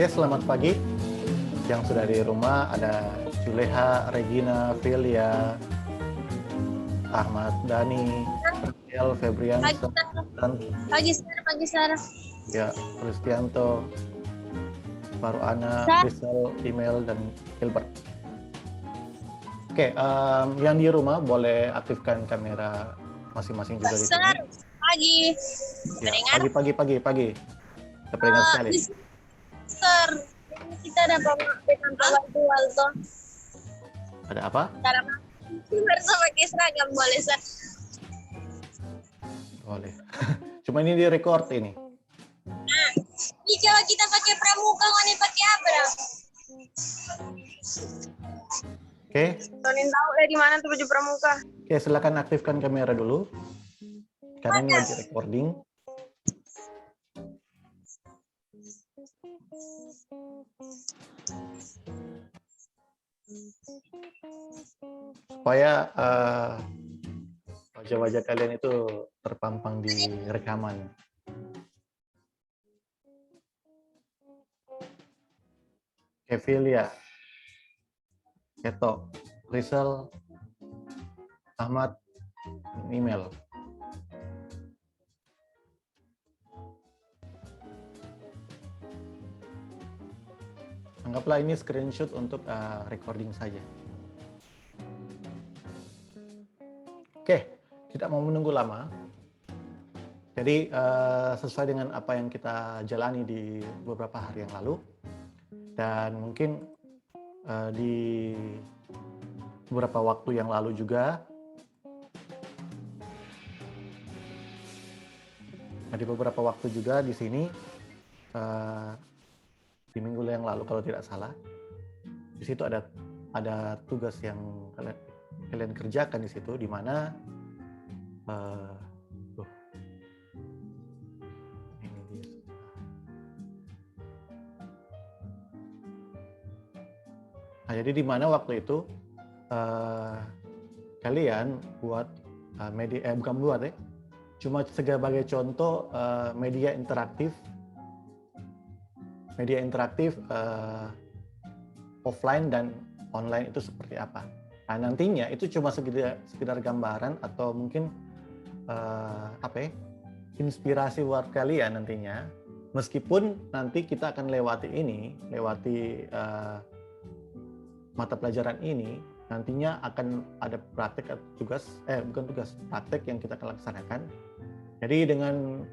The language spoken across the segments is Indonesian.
Oke, selamat pagi. Yang sudah di rumah ada Juleha, Regina, Velia, Ahmad, Dani, Rafael, Febrian, dan Pagi Sarah. ya, Kristianto, Faruana, Rizal, Email, dan Gilbert. Oke, yang di rumah boleh aktifkan kamera masing-masing juga di sini. Pagi. Ya, pagi. Terperingat sekali. Sir, kita ada pengetahuan dual toh. Ada apa? Cara bersama pakai seragam boleh, Sir? Boleh. Cuma ini direcord ini. Nah, ini kalau kita pakai pramuka, mana pakai apa? Oke. Tonin tahu di mana tuh baju pramuka. Oke, silakan aktifkan kamera dulu. Karena ini lagi recording. Supaya wajah-wajah kalian itu terpampang di rekaman. Evelia, Keto, Rizal, Ahmad, Email. Anggaplah ini screenshot untuk recording saja. Oke, tidak mau menunggu lama. Jadi sesuai dengan apa yang kita jalani di beberapa hari yang lalu, dan mungkin di beberapa waktu yang lalu juga, di beberapa waktu juga di sini, di minggu yang lalu kalau tidak salah, di situ ada tugas yang kalian kerjakan di situ, di mana ini dia. Nah, jadi di mana waktu itu kalian buat media, bukan buat ya, cuma sebagai contoh media interaktif offline dan online itu seperti apa. Nah, nantinya itu cuma sekedar gambaran atau mungkin inspirasi buat kalian nantinya. Meskipun nanti kita akan lewati mata pelajaran ini, nantinya akan ada praktek atau praktek yang kita akan laksanakan. Jadi dengan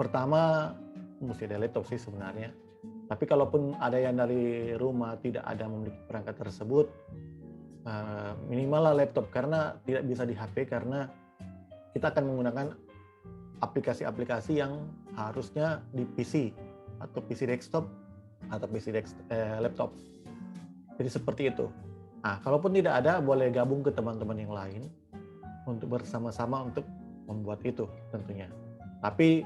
pertama mesti ada laptop sih sebenarnya. Tapi kalaupun ada yang dari rumah tidak ada memiliki perangkat tersebut, minimal lah laptop, karena tidak bisa di HP karena kita akan menggunakan aplikasi-aplikasi yang harusnya di PC atau PC desktop atau laptop. Jadi seperti itu. Nah, kalaupun tidak ada, boleh gabung ke teman-teman yang lain untuk bersama-sama untuk membuat itu tentunya. Tapi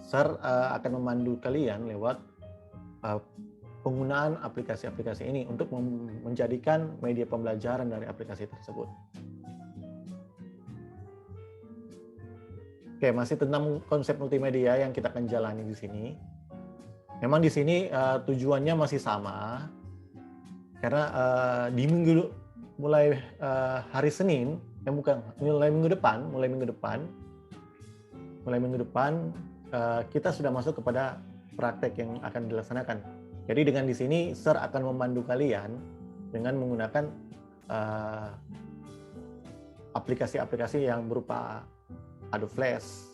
Sir akan memandu kalian lewat penggunaan aplikasi-aplikasi ini untuk menjadikan media pembelajaran dari aplikasi tersebut. Oke, masih tentang konsep multimedia yang kita akan jalani di sini. Memang di sini tujuannya masih sama, karena di mulai hari Senin, mulai minggu depan kita sudah masuk kepada praktek yang akan dilaksanakan. Jadi dengan di sini Sir akan memandu kalian dengan menggunakan aplikasi-aplikasi yang berupa Adobe Flash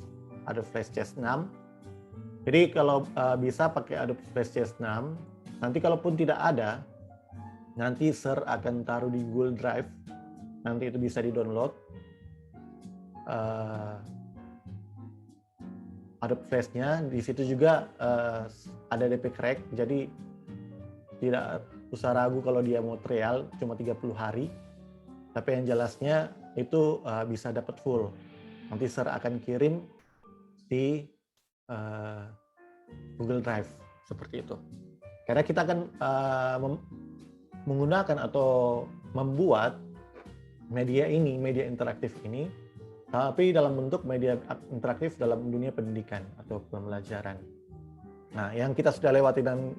CS6. Jadi kalau bisa pakai Adobe Flash CS6, nanti kalaupun tidak ada, nanti Sir akan taruh di Google Drive, nanti itu bisa di-download. Adobe Flash-nya, di situ juga ada DP Crack, jadi tidak usah ragu kalau dia mau trial cuma 30 hari, tapi yang jelasnya itu bisa dapat full. Nanti Sir akan kirim di Google Drive seperti itu. Karena kita akan menggunakan atau membuat media interaktif ini, tapi dalam bentuk media interaktif dalam dunia pendidikan atau pembelajaran. Nah, yang kita sudah lewati dan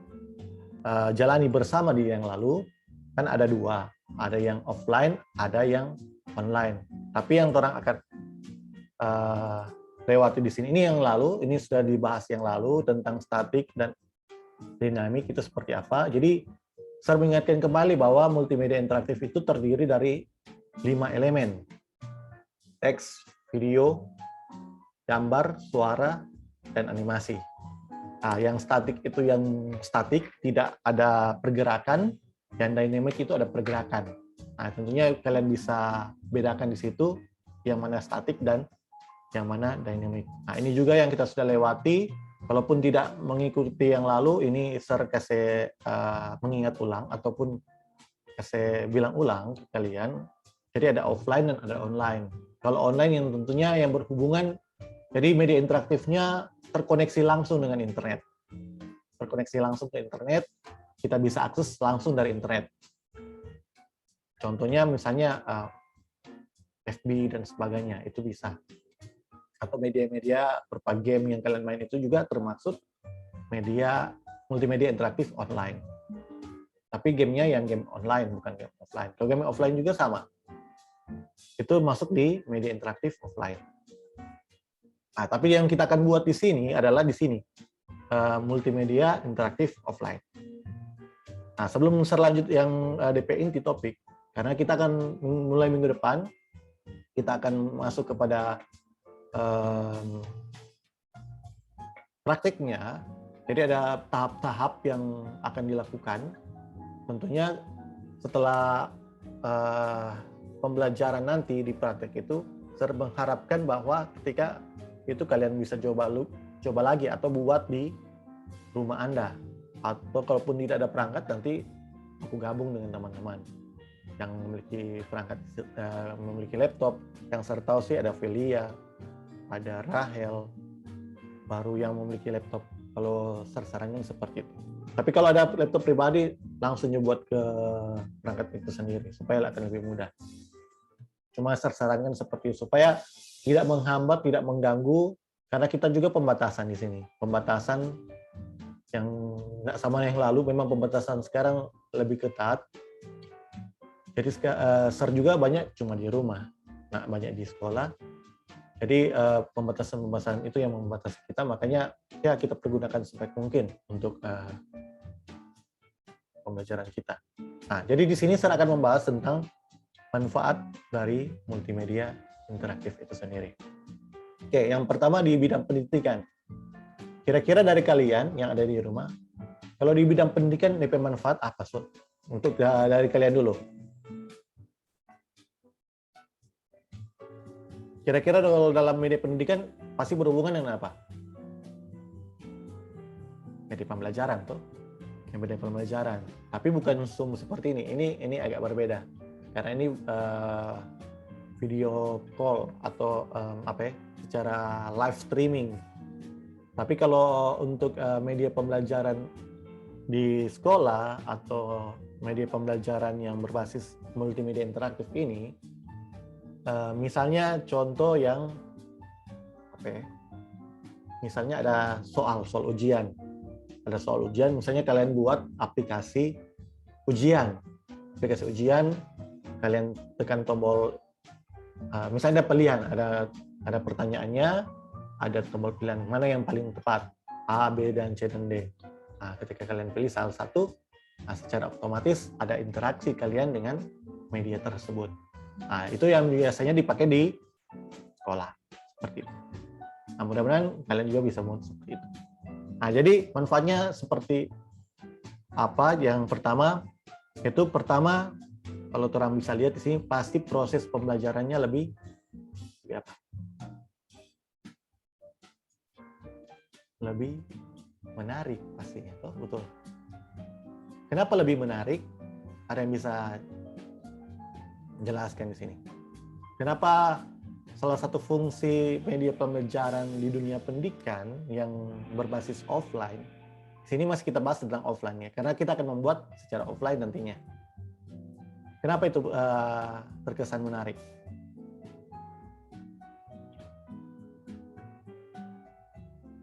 jalani bersama di yang lalu, kan ada dua. Ada yang offline, ada yang online. Tapi yang orang akan lewati di sini, ini yang lalu, ini sudah dibahas yang lalu tentang statik dan dinamik itu seperti apa. Jadi saya mengingatkan kembali bahwa multimedia interaktif itu terdiri dari 5 elemen: teks, video, gambar, suara, dan animasi. Nah, yang statik itu yang statik, tidak ada pergerakan, dan dynamic itu ada pergerakan. Nah, tentunya kalian bisa bedakan di situ yang mana statik dan yang mana dynamic. Nah, ini juga yang kita sudah lewati. Kalaupun tidak mengikuti yang lalu, ini Sir kasih mengingat ulang ataupun kasih bilang ulang ke kalian. Jadi ada offline dan ada online. Kalau online yang tentunya yang berhubungan, jadi media interaktifnya terkoneksi langsung dengan internet. Terkoneksi langsung ke internet, kita bisa akses langsung dari internet. Contohnya misalnya FB dan sebagainya, itu bisa. Atau media-media berupa game yang kalian main itu juga termasuk media multimedia interaktif online. Tapi gamenya yang game online, bukan game offline. Kalau game offline juga sama. Itu masuk di media interaktif offline. Nah, tapi yang kita akan buat di sini adalah di sini multimedia interaktif offline. Nah, sebelum lanjut yang DP inti topik, karena kita akan mulai minggu depan, kita akan masuk kepada prakteknya. Jadi ada tahap-tahap yang akan dilakukan. Tentunya setelah pembelajaran nanti di praktek itu, saya mengharapkan bahwa ketika itu kalian bisa coba lagi atau buat di rumah Anda. Atau kalaupun tidak ada perangkat, nanti aku gabung dengan teman-teman yang memiliki perangkat, memiliki laptop. Yang saya tahu sih ada Velia, ada Rahel, baru yang memiliki laptop. Kalau sarannya seperti itu. Tapi kalau ada laptop pribadi, langsung buat ke perangkat itu sendiri, supaya akan lebih mudah. Cuma sarankan seperti itu, supaya tidak menghambat, tidak mengganggu, karena kita juga pembatasan di sini. Pembatasan yang nggak sama yang lalu, memang pembatasan sekarang lebih ketat. Jadi SER juga banyak cuma di rumah, nah banyak di sekolah. Jadi pembatasan-pembatasan itu yang membatasi kita, makanya ya kita pergunakan sebaik mungkin untuk pembelajaran kita. Nah, jadi di sini saya akan membahas tentang manfaat dari multimedia interaktif itu sendiri. Oke, yang pertama di bidang pendidikan. Kira-kira dari kalian yang ada di rumah, kalau di bidang pendidikan DP manfaat apa, Sob? Untuk dari kalian dulu. Kira-kira kalau dalam media pendidikan pasti berhubungan dengan apa? Media pembelajaran tuh. Media pembelajaran. Tapi bukan Zoom seperti ini. Ini agak berbeda. Karena ini video call atau apa ya? Secara live streaming. Tapi kalau untuk media pembelajaran di sekolah atau media pembelajaran yang berbasis multimedia interaktif ini, misalnya contoh yang apa ya? Misalnya ada soal ujian. Ada soal ujian, misalnya kalian buat aplikasi ujian. Aplikasi ujian, kalian tekan tombol, misalnya ada pilihan, ada pertanyaannya, ada tombol pilihan mana yang paling tepat, A, B, dan C, dan D. Nah, ketika kalian pilih salah satu, nah, secara otomatis ada interaksi kalian dengan media tersebut. Nah, itu yang biasanya dipakai di sekolah. Seperti itu. Nah, mudah-mudahan kalian juga bisa membuat seperti itu. Nah, jadi manfaatnya seperti apa? Yang pertama, kalau orang bisa lihat di sini, pasti proses pembelajarannya lebih apa? Lebih menarik pastinya, toh betul. Kenapa lebih menarik? Ada yang bisa jelaskan di sini. Kenapa salah satu fungsi media pembelajaran di dunia pendidikan yang berbasis offline, sini masih kita bahas tentang offline-nya, karena kita akan membuat secara offline nantinya. Kenapa itu terkesan menarik?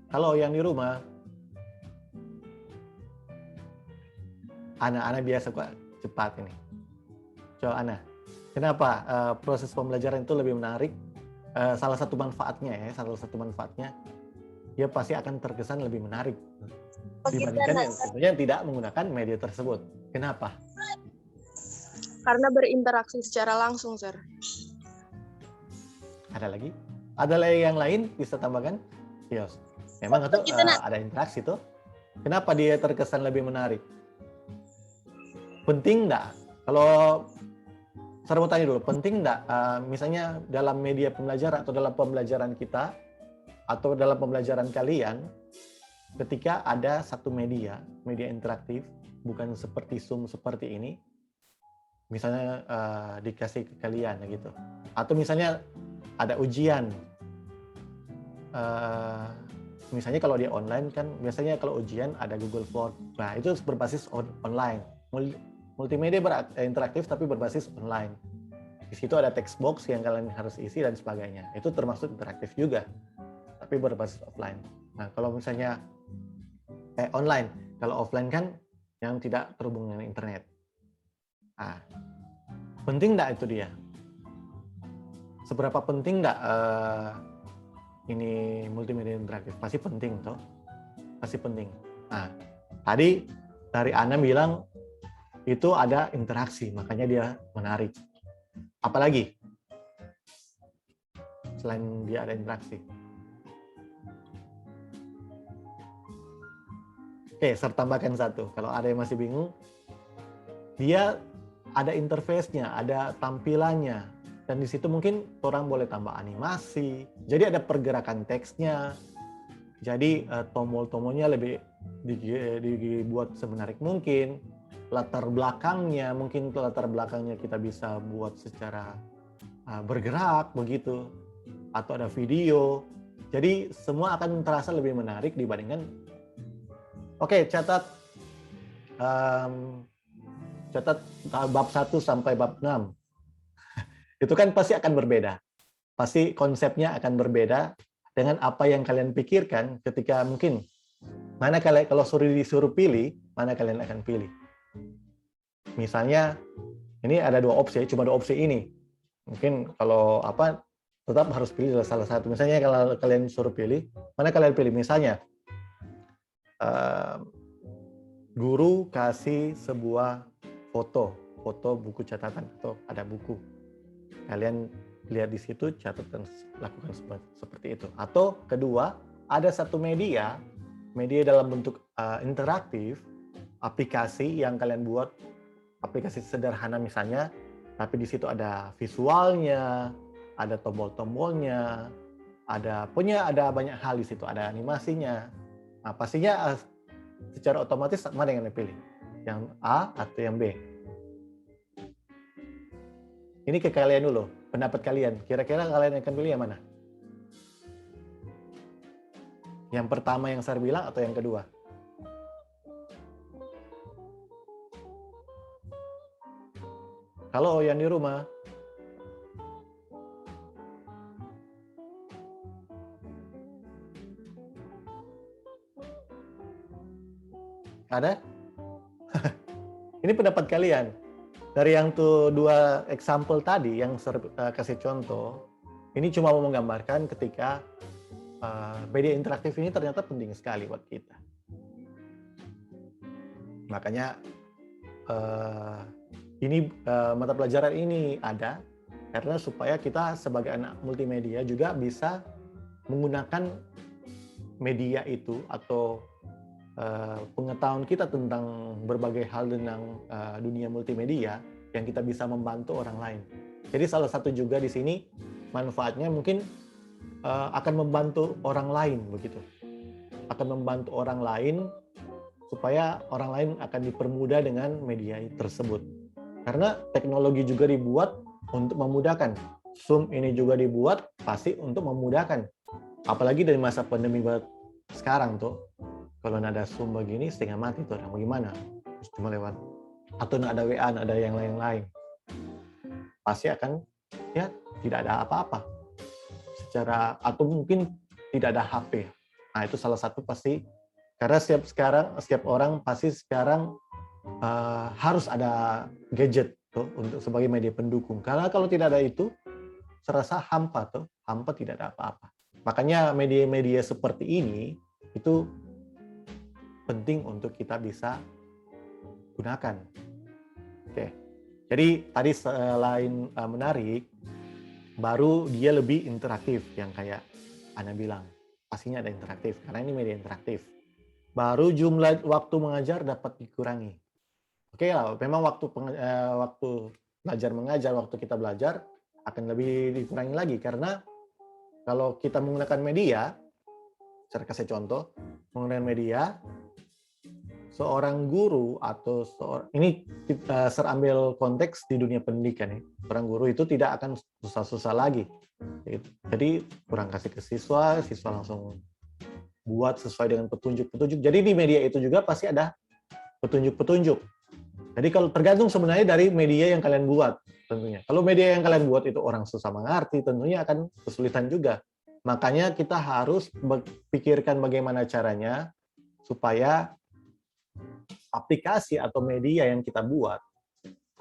Kalau yang di rumah, anak-anak biasa kok cepat ini. Coba Ana, kenapa proses pembelajaran itu lebih menarik? Salah satu manfaatnya, dia pasti akan terkesan lebih menarik dibandingkan yang tentunya tidak menggunakan media tersebut. Kenapa? Karena berinteraksi secara langsung, Sir. Ada lagi? Ada yang lain bisa tambahkan? Yos. Memang itu ada interaksi tuh. Kenapa dia terkesan lebih menarik? Penting nggak? Kalau saya mau tanya dulu, penting nggak misalnya dalam media pembelajaran atau dalam pembelajaran kita atau dalam pembelajaran kalian, ketika ada satu media interaktif, bukan seperti Zoom seperti ini, misalnya dikasih ke kalian gitu, atau misalnya ada ujian, misalnya kalau dia online kan biasanya kalau ujian ada Google Form, nah itu berbasis online. Multimedia interaktif tapi berbasis online. Di situ ada text box yang kalian harus isi dan sebagainya. Itu termasuk interaktif juga, tapi berbasis offline. Nah, kalau misalnya online, kalau offline kan yang tidak terhubung dengan internet. Nah, penting nggak itu dia? Seberapa penting nggak ini multimedia interaktif? Pasti penting, toh? Pasti penting. Nah, tadi dari Ana bilang itu ada interaksi, makanya dia menarik. Apalagi selain dia ada interaksi? Oke, saya tambahkan satu. Kalau ada yang masih bingung, dia ada interface-nya, ada tampilannya, dan di situ mungkin orang boleh tambah animasi. Jadi ada pergerakan teksnya. Jadi tombol-tombolnya lebih dibuat semenarik mungkin. Latar belakangnya kita bisa buat secara bergerak begitu, atau ada video. Jadi semua akan terasa lebih menarik dibandingkan. Oke, catat bab 1 sampai bab 6. Itu kan pasti akan berbeda. Pasti konsepnya akan berbeda dengan apa yang kalian pikirkan ketika mungkin mana kalian kalau disuruh pilih, mana kalian akan pilih. Misalnya Ini ada dua opsi, cuma dua opsi ini. Mungkin kalau apa tetap harus pilih salah satu. Misalnya kalau kalian suruh pilih, mana kalian pilih? Misalnya guru kasih sebuah foto buku catatan atau ada buku. Kalian lihat di situ, catat dan lakukan seperti itu. Atau kedua, ada satu media dalam bentuk interaktif, aplikasi yang kalian buat, aplikasi sederhana misalnya, tapi di situ ada visualnya, ada tombol-tombolnya, ada banyak hal di situ, ada animasinya. Nah, pastinya secara otomatis mana yang dipilih? Yang A atau yang B? Ini ke kalian dulu, pendapat kalian. Kira-kira kalian akan pilih yang mana? Yang pertama yang saya bilang atau yang kedua? Halo yang di rumah. Ada? Ini pendapat kalian. Dari yang tuh dua example tadi yang saya kasih contoh, ini cuma mau menggambarkan ketika media interaktif ini ternyata penting sekali buat kita. Makanya ini mata pelajaran ini ada karena supaya kita sebagai anak multimedia juga bisa menggunakan media itu atau pengetahuan kita tentang berbagai hal tentang dunia multimedia yang kita bisa membantu orang lain. Jadi salah satu juga di sini manfaatnya mungkin akan membantu orang lain begitu. Akan membantu orang lain supaya orang lain akan dipermudah dengan media tersebut. Karena teknologi juga dibuat untuk memudahkan. Zoom ini juga dibuat pasti untuk memudahkan. Apalagi dari masa pandemi sekarang tuh. Kalau ada Zoom begini setengah mati tuh orang bagaimana? Cuma lewat atau ada WA, ada yang lain-lain. Pasti akan ya tidak ada apa-apa. Secara atau mungkin tidak ada HP. Nah, itu salah satu pasti karena setiap orang pasti sekarang harus ada gadget tuh untuk sebagai media pendukung. Karena kalau tidak ada itu serasa hampa tidak ada apa-apa. Makanya media-media seperti ini itu penting untuk kita bisa gunakan. Oke. Jadi tadi selain menarik, baru dia lebih interaktif yang kayak Ana bilang. Pastinya ada interaktif karena ini media interaktif. Baru jumlah waktu mengajar dapat dikurangi. Oke lah, memang waktu belajar mengajar, waktu kita belajar akan lebih dikurangi lagi karena kalau kita menggunakan media, saya kasih contoh, menggunakan media, seorang guru atau ini kita ambil konteks di dunia pendidikan ya. Seorang guru itu tidak akan susah-susah lagi. Jadi kurang kasih ke siswa langsung buat sesuai dengan petunjuk-petunjuk. Jadi di media itu juga pasti ada petunjuk-petunjuk. Jadi kalau tergantung sebenarnya dari media yang kalian buat tentunya. Kalau media yang kalian buat itu orang susah mengerti, tentunya akan kesulitan juga. Makanya kita harus pikirkan bagaimana caranya supaya aplikasi atau media yang kita buat,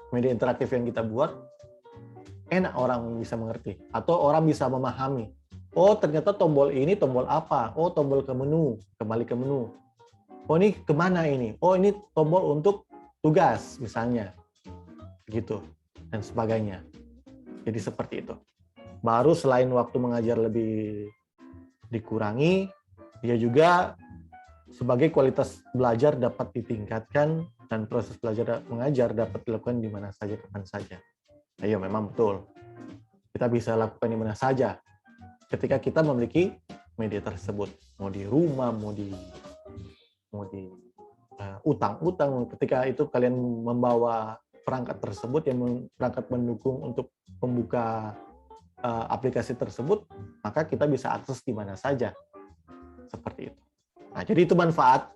media interaktif yang kita buat, enak orang bisa mengerti atau orang bisa memahami. Oh ternyata tombol ini tombol apa? Oh tombol ke menu, kembali ke menu. Oh ini kemana ini? Oh ini tombol untuk tugas misalnya, gitu dan sebagainya. Jadi seperti itu. Baru selain waktu mengajar lebih dikurangi, dia juga sebagai kualitas belajar dapat ditingkatkan dan proses belajar mengajar dapat dilakukan di mana saja, kapan saja. Ayo, memang betul. Kita bisa lakukan di mana saja ketika kita memiliki media tersebut. Mau di rumah, mau di utang-utang. Ketika itu kalian membawa perangkat tersebut yang perangkat mendukung untuk membuka aplikasi tersebut, maka kita bisa akses di mana saja. Seperti itu. Nah, jadi itu manfaat.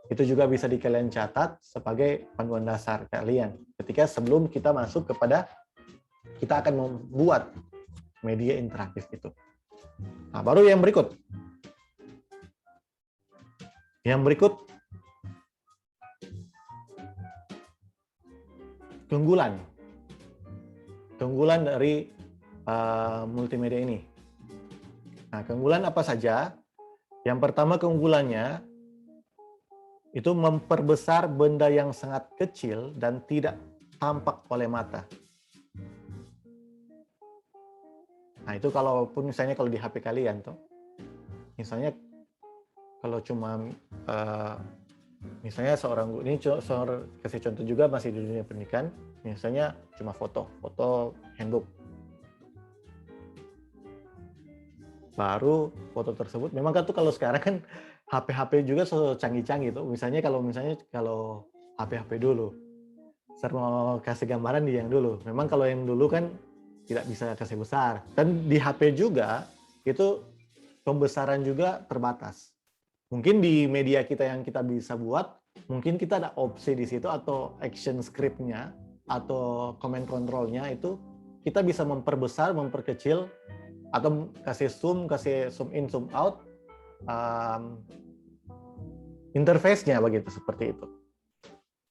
Itu juga bisa kalian catat sebagai panduan dasar kalian ketika sebelum kita masuk kepada kita akan membuat media interaktif itu. Nah, baru yang berikut. Yang berikut keunggulan. keunggulan dari multimedia ini. Nah, keunggulan apa saja? Yang pertama keunggulannya itu memperbesar benda yang sangat kecil dan tidak tampak oleh mata. Nah, itu kalaupun misalnya kalau di HP kalian tuh, misalnya kalau cuma misalnya seorang ini kasih contoh juga masih di dunia pendidikan, misalnya cuma foto handbook. Baru foto tersebut memang kan tuh kalau sekarang kan HP juga so canggih-canggih tuh. Misalnya kalau HP dulu. Saya mau kasih gambaran di yang dulu. Memang kalau yang dulu kan tidak bisa kasih besar. Dan di HP juga itu pembesaran juga terbatas. Mungkin di media kita yang kita bisa buat, mungkin kita ada opsi di situ atau action script-nya atau command control-nya itu kita bisa memperbesar, memperkecil atau kasih zoom in, zoom out interface-nya begitu seperti itu.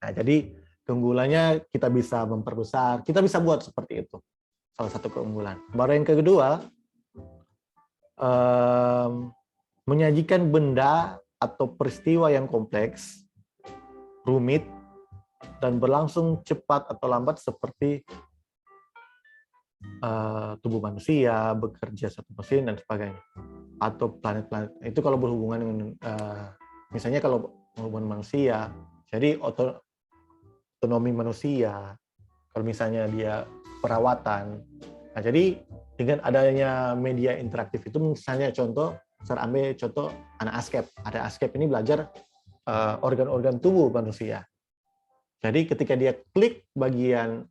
Nah, jadi keunggulannya kita bisa memperbesar, kita bisa buat seperti itu. Salah satu keunggulan. Baru yang kedua, menyajikan benda atau peristiwa yang kompleks, rumit, dan berlangsung cepat atau lambat seperti tubuh manusia, bekerja satu mesin, dan sebagainya. Atau planet-planet. Itu kalau berhubungan dengan, misalnya kalau berhubungan manusia, jadi otonomi manusia, kalau misalnya dia perawatan. Nah, jadi dengan adanya media interaktif itu, misalnya contoh, saya ambil contoh anak ASKEP. Ada ASKEP ini belajar organ-organ tubuh manusia. Jadi ketika dia klik bagian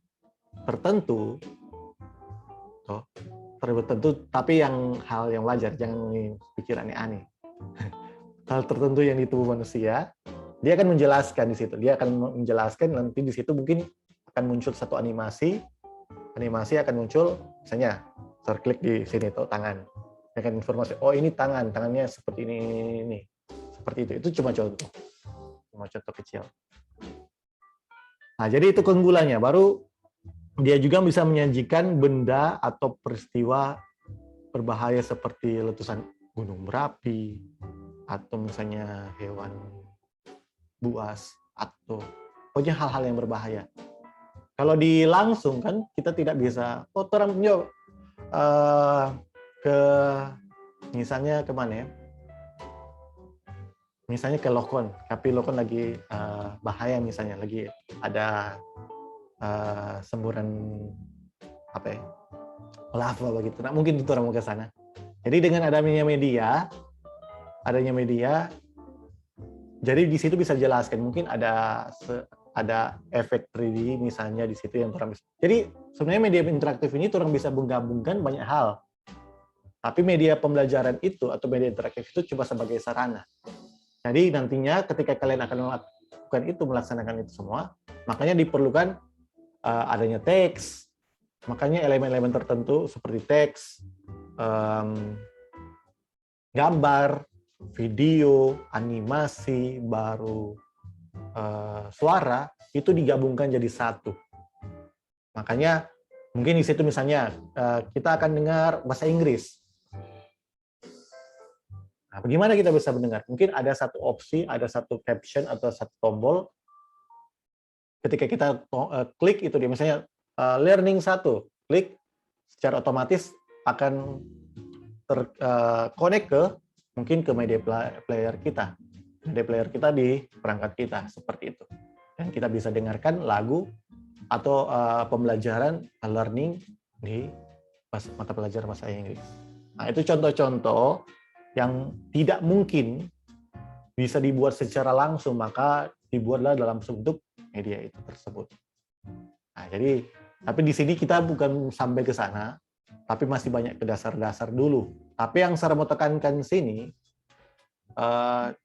tertentu, tapi hal yang wajar, jangan pikir aneh-aneh. Hal tertentu yang di tubuh manusia, dia akan menjelaskan di situ. Dia akan menjelaskan, nanti di situ mungkin akan muncul satu animasi akan muncul, misalnya terklik di sini tuh tangan. Dia akan informasi, oh ini tangannya seperti ini. Seperti itu. Itu cuma contoh kecil. Nah, jadi itu keunggulannya. Baru dia juga bisa menyajikan benda atau peristiwa berbahaya seperti letusan gunung berapi, atau misalnya hewan buas, atau pokoknya hal-hal yang berbahaya. Kalau di langsung kan kita tidak bisa, ke misalnya kemana ya? Misalnya ke Lokon, tapi Lokon lagi bahaya, misalnya lagi ada semburan lava begitu. Nah, mungkin itu orang mau ke sana. Jadi dengan adanya media, jadi di situ bisa jelaskan, mungkin ada efek 3D misalnya di situ yang orang bisa. Jadi sebenarnya media interaktif ini orang bisa menggabungkan banyak hal. Tapi media pembelajaran itu atau media interaktif itu cuma sebagai sarana. Jadi nantinya ketika kalian akan melaksanakan itu semua, makanya diperlukan adanya teks. Makanya elemen-elemen tertentu seperti teks, gambar, video, animasi, baru suara, itu digabungkan jadi satu. Makanya mungkin di situ misalnya kita akan dengar bahasa Inggris. Nah, bagaimana kita bisa mendengar? Mungkin ada satu opsi, ada satu caption atau satu tombol. Ketika kita klik itu dia, misalnya learning 1, klik, secara otomatis akan terkonek mungkin ke media player kita. Media player kita di perangkat kita, seperti itu. Dan kita bisa dengarkan lagu atau pembelajaran learning di mata pelajaran bahasa Inggris. Nah, itu contoh-contoh yang tidak mungkin bisa dibuat secara langsung, maka dibuatlah dalam bentuk media itu tersebut. Nah, jadi, tapi di sini kita bukan sampai ke sana, tapi masih banyak ke dasar-dasar dulu. Tapi yang saya mau tekankan sini,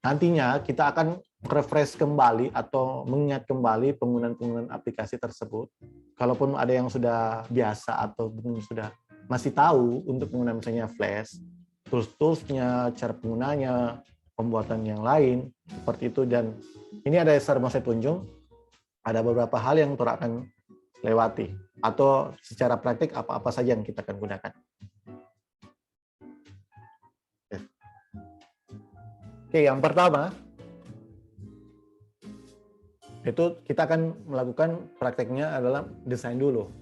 nantinya kita akan refresh kembali atau mengingat kembali penggunaan aplikasi tersebut. Kalaupun ada yang sudah biasa atau sudah masih tahu untuk menggunakan misalnya Flash, tools-toolsnya, cara penggunanya, pembuatan yang lain, seperti itu. Dan ini ada saya tunjuk, ada beberapa hal yang akan lewati, atau secara praktik apa-apa saja yang kita akan gunakan. Oke, yang pertama itu kita akan melakukan prakteknya adalah desain dulu.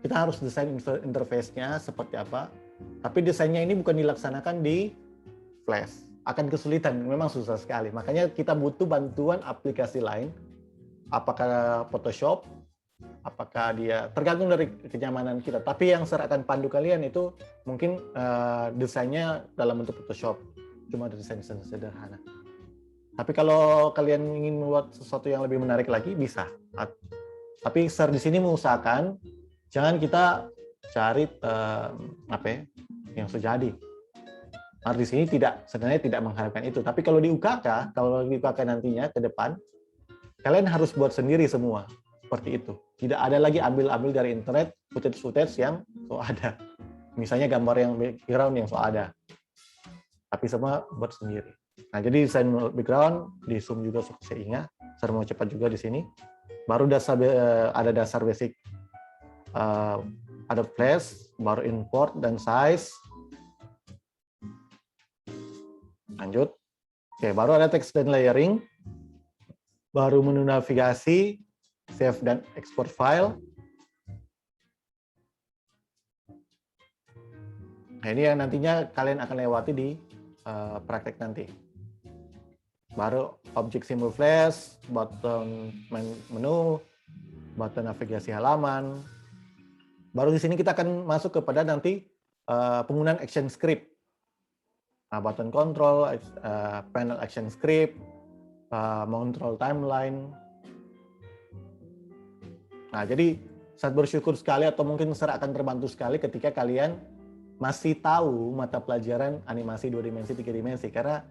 Kita harus desain interface-nya seperti apa, tapi desainnya ini bukan dilaksanakan di Flash. Akan kesulitan, memang susah sekali. Makanya kita butuh bantuan aplikasi lain, apakah Photoshop, apakah dia tergantung dari kenyamanan kita. Tapi yang saya akan pandu kalian itu mungkin desainnya dalam bentuk Photoshop, cuma desain sederhana. Tapi kalau kalian ingin membuat sesuatu yang lebih menarik lagi bisa. Tapi Sir di sini mengusahakan jangan kita cari yang sudah jadi. Nah, di sini sebenarnya tidak mengharapkan itu. Tapi kalau di UKK nantinya ke depan, kalian harus buat sendiri semua seperti itu. Tidak ada lagi ambil dari internet footage yang so ada. Misalnya gambar yang background yang so ada. Tapi semua buat sendiri. Nah, jadi desain background di zoom juga saya ingat. Saya mau cepat juga di sini. Baru ada dasar basic. Ada Flash, baru import dan size. Lanjut. Oke, baru ada text dan layering. Baru menu navigasi, save dan export file. Nah, ini yang nantinya kalian akan lewati di praktek nanti. Baru objek simbol flash, button menu, button navigasi halaman. Baru di sini kita akan masuk kepada nanti penggunaan action script. Nah, button control, panel action script, control timeline. Nah, jadi saya bersyukur sekali atau mungkin saya akan terbantu sekali ketika kalian masih tahu mata pelajaran animasi 2 dimensi, 3 dimensi. Karena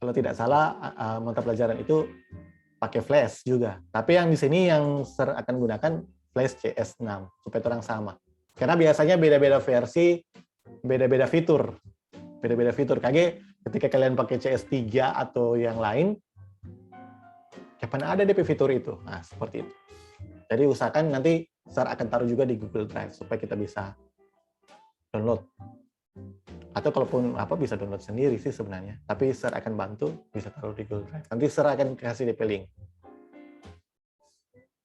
kalau tidak salah mata pelajaran itu pakai Flash juga. Tapi yang di sini yang saya akan gunakan Flash CS6 supaya orang sama. Karena biasanya beda-beda versi, beda-beda fitur. Beda-beda fitur. Kage ketika kalian pakai CS3 atau yang lain, kapan ada DP fitur itu? Nah, seperti itu. Jadi usahakan nanti saya akan taruh juga di Google Drive supaya kita bisa download. Atau kalaupun bisa download sendiri sih sebenarnya. Tapi saya akan bantu bisa taruh di Google Drive. Nanti saya akan kasih DP link.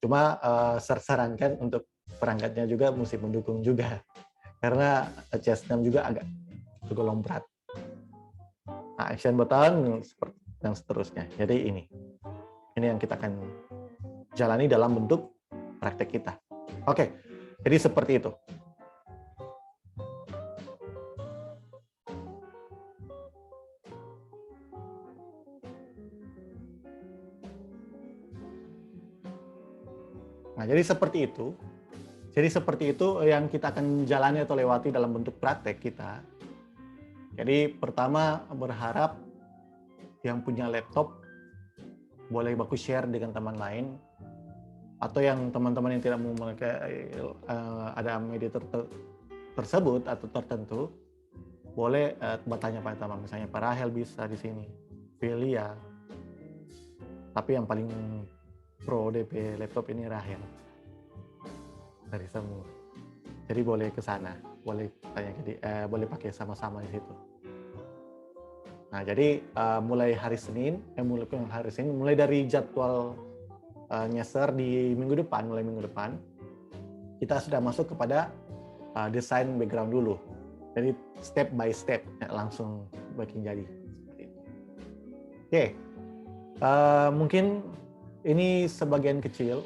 Cuma saya sarankan untuk perangkatnya juga mesti mendukung juga. Karena CS6 juga agak tergolong berat. Nah, action button dan seterusnya. Jadi ini yang kita akan jalani dalam bentuk praktek kita. Oke, jadi seperti itu. Nah, jadi seperti itu. Jadi seperti itu yang kita akan jalani atau lewati dalam bentuk praktek kita. Jadi pertama berharap yang punya laptop boleh baku share dengan teman lain, atau yang teman-teman yang tidak mau memakai ada media tersebut atau tertentu, boleh bertanya pada teman, misalnya Pak Rahel bisa di sini, Velia, tapi yang paling pro DP laptop ini Rahel dari semua. Jadi boleh ke sana, boleh tanya boleh pakai sama-sama di situ. Nah, jadi mulai hari Senin, mulai dari jadwal nyeser di mulai minggu depan, kita sudah masuk kepada desain background dulu. Jadi step by step, langsung bikin jadi. Oke, mungkin ini sebagian kecil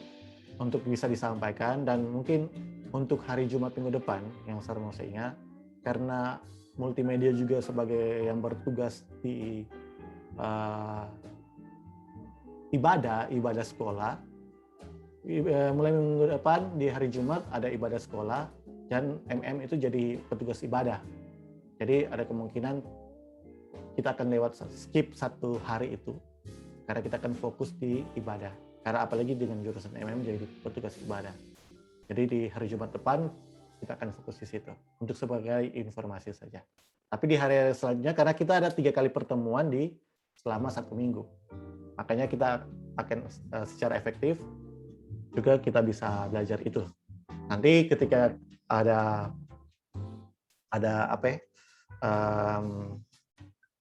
untuk bisa disampaikan, dan mungkin untuk hari Jumat minggu depan yang saya mau ingat, karena multimedia juga sebagai yang bertugas di ibadah sekolah. Mulai minggu depan di hari Jumat ada ibadah sekolah, dan MM itu jadi petugas ibadah. Jadi ada kemungkinan kita akan skip satu hari itu, karena kita akan fokus di ibadah. Karena apalagi dengan jurusan MM jadi petugas ibadah. Jadi di hari Jumat depan kita akan fokus di situ untuk sebagai informasi saja. Tapi di hari selanjutnya, karena kita ada 3 kali pertemuan selama 1 minggu, makanya kita akan secara efektif juga kita bisa belajar itu Nanti ketika ada apa ya,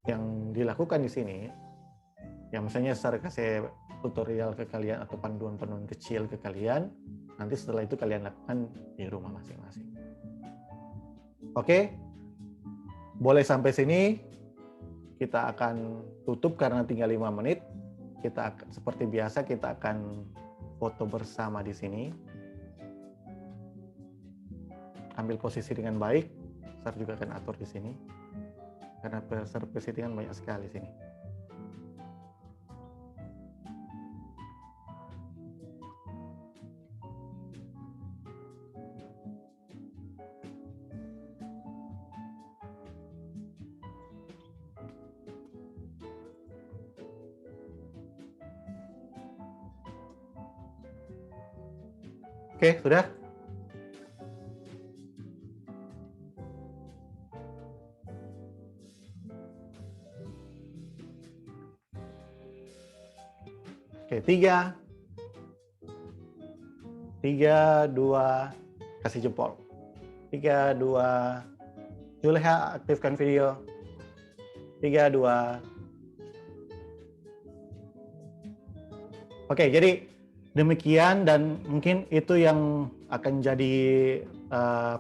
yang dilakukan di sini, yang misalnya saya kasih tutorial ke kalian atau panduan-panduan kecil ke kalian, nanti setelah itu kalian lakukan di rumah masing-masing. Oke, boleh sampai sini. Kita akan tutup karena tinggal 5 menit. Seperti biasa kita akan foto bersama di sini. Ambil posisi dengan baik. Saya juga akan atur di sini. Karena peserta kan banyak sekali sini. Oke, sudah? Oke, 3, 2, kasih jempol. 3, 2, Juleha aktifkan video. 3, 2. Oke, jadi demikian dan mungkin itu yang akan jadi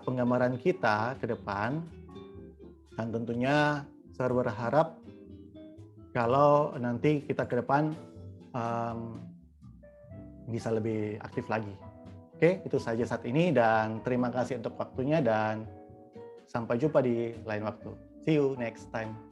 penggambaran kita ke depan. Dan tentunya saya berharap kalau nanti kita ke depan bisa lebih aktif lagi. Oke, itu saja saat ini dan terima kasih untuk waktunya dan sampai jumpa di lain waktu. See you next time.